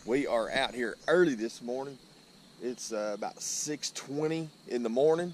We are out here early this morning. It's about 6:20 in the morning.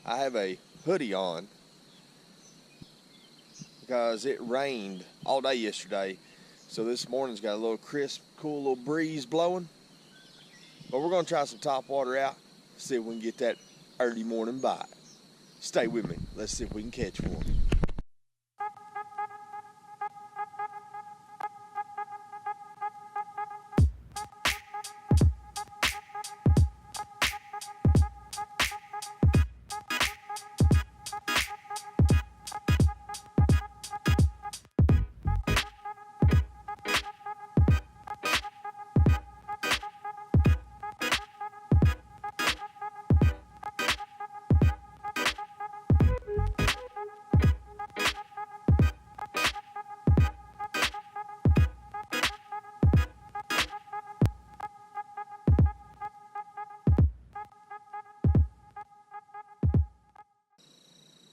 I have a hoodie on because it rained all day yesterday. So this morning's got a little crisp, cool little breeze blowing. But we're going to try some topwater out, see if we can get that early morning bite. Stay with me. Let's see if we can catch one.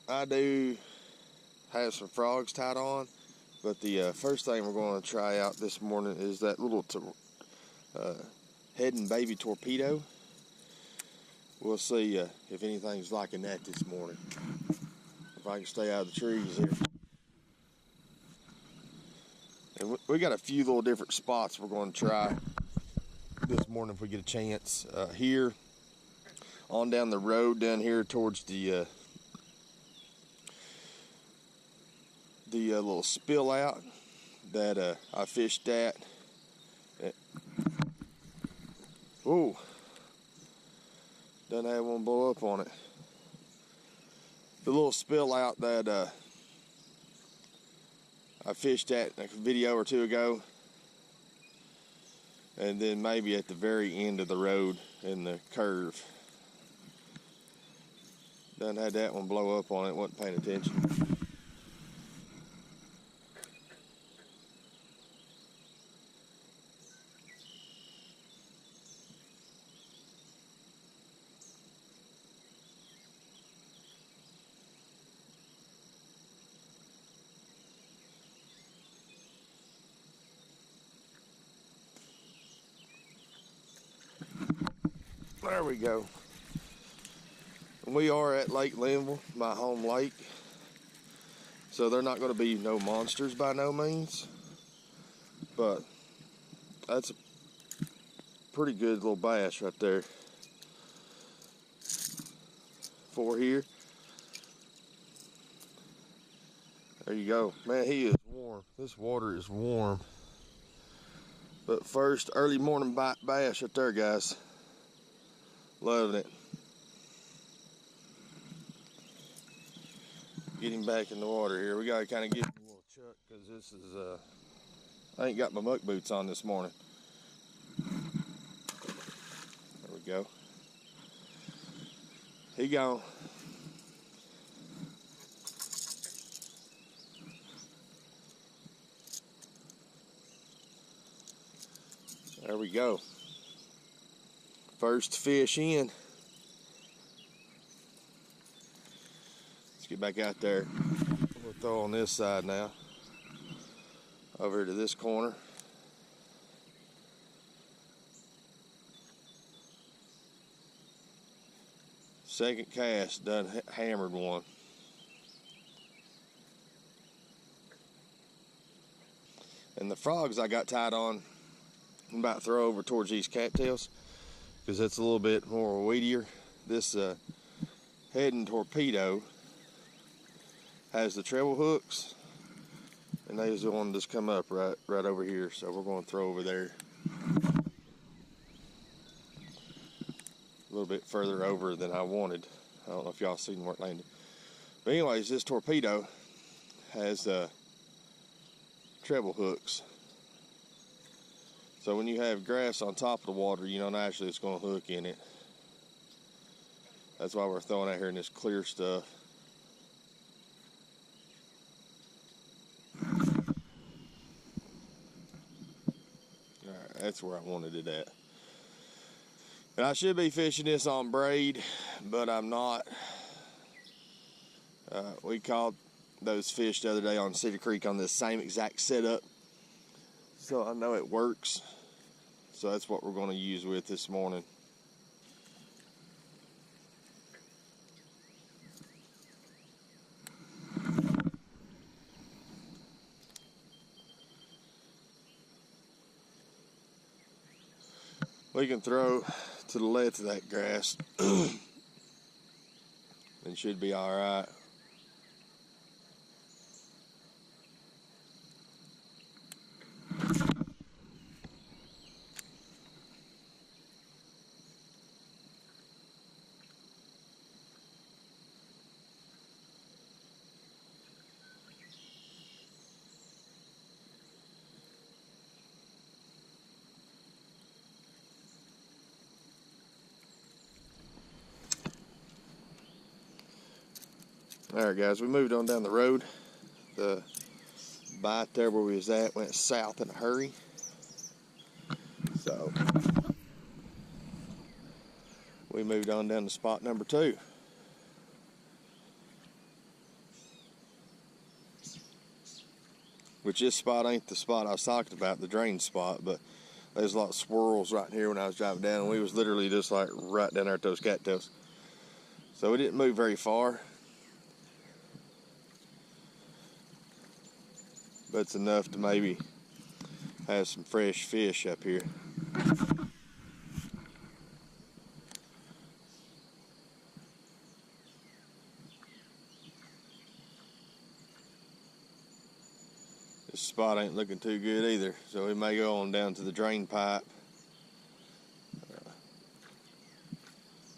I do have some frogs tied on, but the first thing we're going to try out this morning is that little Heddon baby Torpedo. We'll see if anything's liking that this morning. If I can stay out of the trees here. And we got a few little different spots we're going to try this morning if we get a chance. Here, on down the road down here towards the little spill out that I fished at. Oh, doesn't have one blow up on it. The little spill out that I fished at a video or two ago, and then maybe at the very end of the road in the curve. Doesn't have that one blow up on it, wasn't paying attention. There we go. We are at Lake Linville, my home lake. So they're not going to be no monsters by no means. But that's a pretty good little bass right there. For here. There you go. Man, he is warm. This water is warm. But first, early morning bite bass right there, guys. Loving it. Get him back in the water here. We gotta kind of give him a little chuck because this is I ain't got my muck boots on this morning. There we go. He gone. There we go. First fish in. Let's get back out there. We'll throw on this side now. Over to this corner. Second cast, done hammered one. And the frogs I got tied on, I'm about to throw over towards these cattails because that's a little bit more weedier. This Heddon Torpedo has the treble hooks, and they was the one that's come up right over here. So we're going to throw over there, a little bit further over than I wanted. I don't know if y'all seen where it landed. But anyways, this Torpedo has treble hooks. So when you have grass on top of the water, you know naturally it's going to hook in it. That's why we're throwing out here in this clear stuff. Alright, that's where I wanted it at. And I should be fishing this on braid, but I'm not. We caught those fish the other day on Cedar Creek on this same exact setup. So I know it works. So that's what we're going to use with this morning. We can throw to the left of that grass and should be all right. Alright guys, we moved on down the road. The bite there where we was at went south in a hurry. So we moved on down to spot number 2. Which this spot ain't the spot I was talking about, the drain spot, but there's a lot of swirls right here when I was driving down, and we was literally just like right down there at those cattails. So we didn't move very far. But it's enough to maybe have some fresh fish up here. This spot ain't looking too good either, so we may go on down to the drain pipe.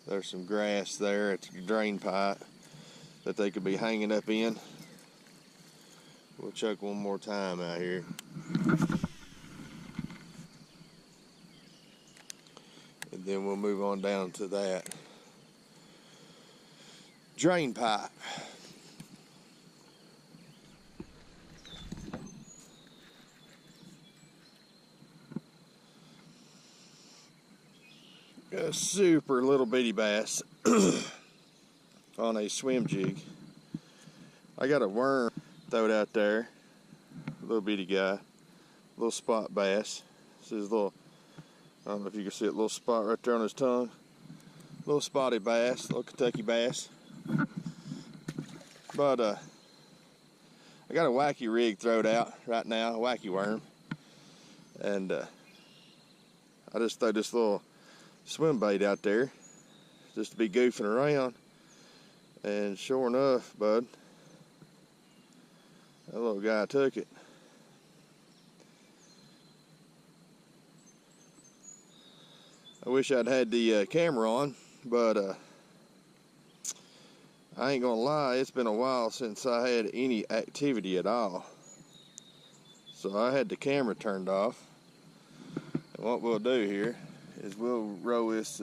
There's some grass there at the drain pipe that they could be hanging up in. We'll check one more time out here. And then we'll move on down to that drain pipe. A super little bitty bass on a swim jig. I got a worm. Throw it out there, little bitty guy, little spot bass. This is a little, I don't know if you can see it, little spot right there on his tongue. Little spotty bass, little Kentucky bass. But I got a wacky rig throwed out right now, a wacky worm. And I just throw this little swim bait out there just to be goofing around. And sure enough, bud, that little guy took it. I wish I'd had the camera on, but I ain't gonna lie, it's been a while since I had any activity at all. So I had the camera turned off. And what we'll do here is we'll roll this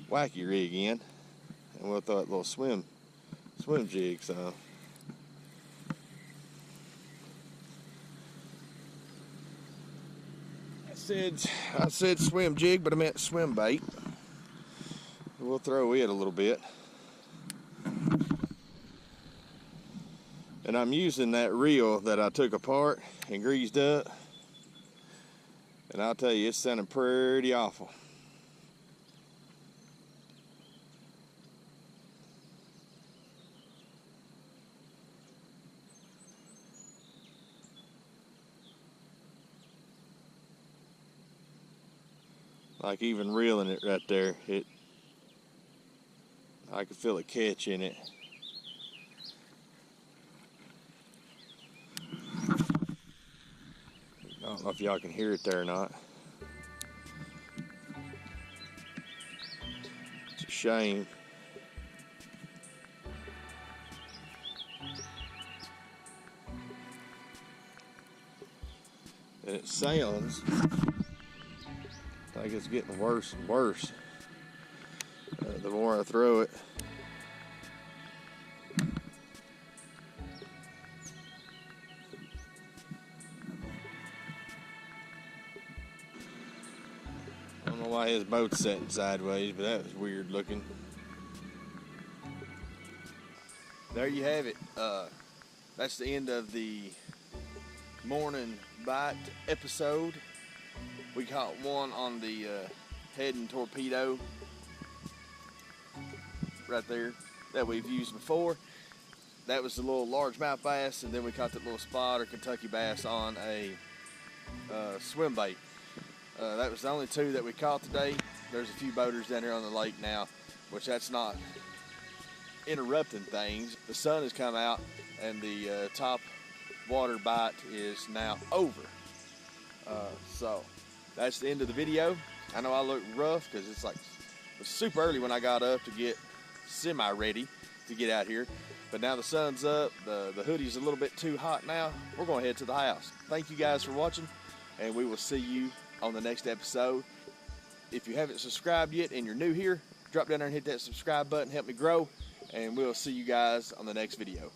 wacky rig in, and we'll throw that little swim jig. So I said swim jig, but I meant swim bait. We'll throw it a little bit. And I'm using that reel that I took apart and greased up. And I'll tell you, it's sounding pretty awful. Like even reeling it right there, I could feel a catch in it. I don't know if y'all can hear it there or not. It's a shame. And it sounds like it's getting worse and worse the more I throw it. I don't know why his boat's setting sideways, but that was weird looking. There you have it. That's the end of the morning bite episode. We we caught one on the Heddon Torpedo right there that we've used before. That was the little largemouth bass, and then we caught that little spot or Kentucky bass on a swim bait. That was the only two that we caught today. There's a few boaters down here on the lake now, which that's not interrupting things. The sun has come out, and the top water bite is now over. So that's the end of the video. I know I look rough because it was super early when I got up to get semi-ready to get out here. But now the sun's up, the hoodie's a little bit too hot now. We're going to head to the house. Thank you guys for watching, and we will see you on the next episode. If you haven't subscribed yet and you're new here, drop down there and hit that subscribe button, help me grow, and we'll see you guys on the next video.